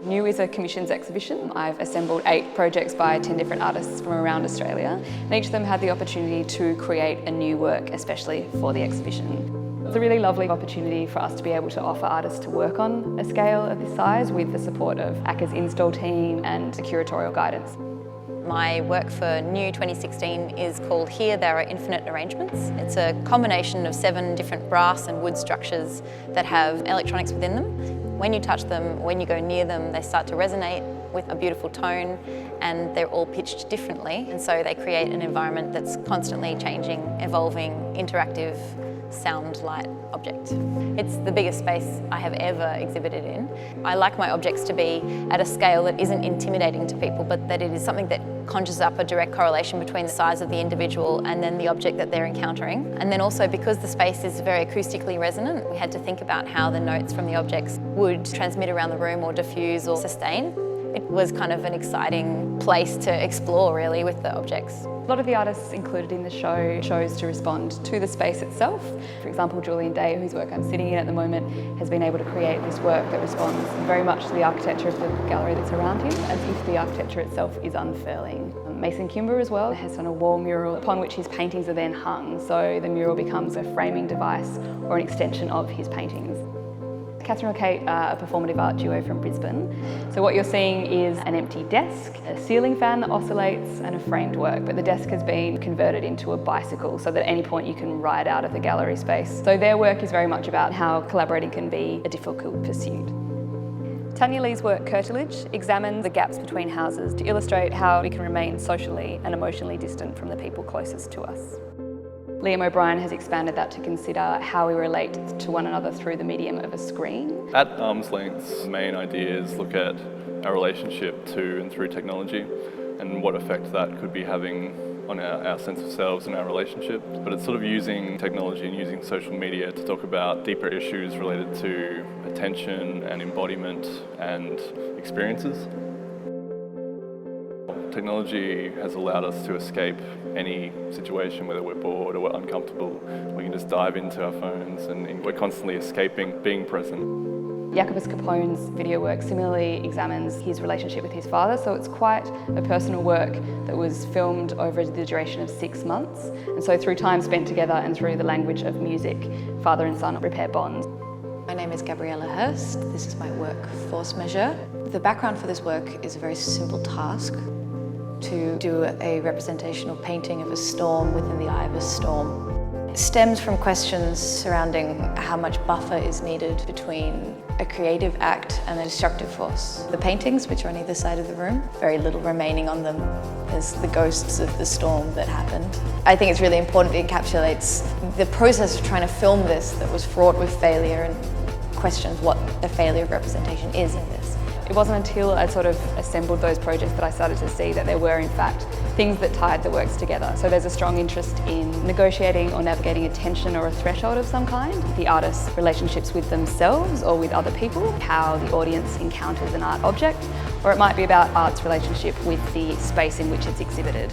NEW is a commissions exhibition. I've assembled 8 projects by 10 different artists from around Australia, and each of them had the opportunity to create a new work especially for the exhibition. It's a really lovely opportunity for us to be able to offer artists to work on a scale of this size with the support of ACCA's install team and the curatorial guidance. My work for NEW16 is called Here There Are Infinite Arrangements. It's a combination of 7 different brass and wood structures that have electronics within them. When you touch them, when you go near them, they start to resonate with a beautiful tone, and they're all pitched differently, and so they create an environment that's constantly changing, evolving, interactive, sound, light object. It's the biggest space I have ever exhibited in. I like my objects to be at a scale that isn't intimidating to people, but that it is something that conjures up a direct correlation between the size of the individual and then the object that they're encountering. And then also, because the space is very acoustically resonant, we had to think about how the notes from the objects would transmit around the room or diffuse or sustain. It was kind of an exciting place to explore, really, with the objects. A lot of the artists included in the show chose to respond to the space itself. For example, Julian Day, whose work I'm sitting in at the moment, has been able to create this work that responds very much to the architecture of the gallery that's around him, as if the architecture itself is unfurling. Mason Kimber as well has done a wall mural upon which his paintings are then hung, so the mural becomes a framing device or an extension of his paintings. Catherine and Kate are a performative art duo from Brisbane. So what you're seeing is an empty desk, a ceiling fan that oscillates, and a framed work. But the desk has been converted into a bicycle so that at any point you can ride out of the gallery space. So their work is very much about how collaborating can be a difficult pursuit. Tanya Lee's work, Curtilage, examines the gaps between houses to illustrate how we can remain socially and emotionally distant from the people closest to us. Liam O'Brien has expanded that to consider how we relate to one another through the medium of a screen. At arm's length, the main ideas look at our relationship to and through technology and what effect that could be having on our sense of selves and our relationship. But it's sort of using technology and using social media to talk about deeper issues related to attention and embodiment and experiences. Technology has allowed us to escape any situation, whether we're bored or we're uncomfortable. We can just dive into our phones and we're constantly escaping being present. Jacobus Capone's video work similarly examines his relationship with his father, so it's quite a personal work that was filmed over the duration of 6 months. And so through time spent together and through the language of music, father and son repair bonds. My name is Gabriella Hirst. This is my work, Force Measure. The background for this work is a very simple task: to do a representational painting of a storm within the eye of a storm. It stems from questions surrounding how much buffer is needed between a creative act and a destructive force. The paintings, which are on either side of the room, very little remaining on them as the ghosts of the storm that happened. I think it's really important. It encapsulates the process of trying to film this that was fraught with failure and questions what a failure of representation is in this. It wasn't until I sort of assembled those projects that I started to see that there were in fact things that tied the works together. So there's a strong interest in negotiating or navigating a tension or a threshold of some kind. The artist's relationships with themselves or with other people, how the audience encounters an art object, or it might be about art's relationship with the space in which it's exhibited.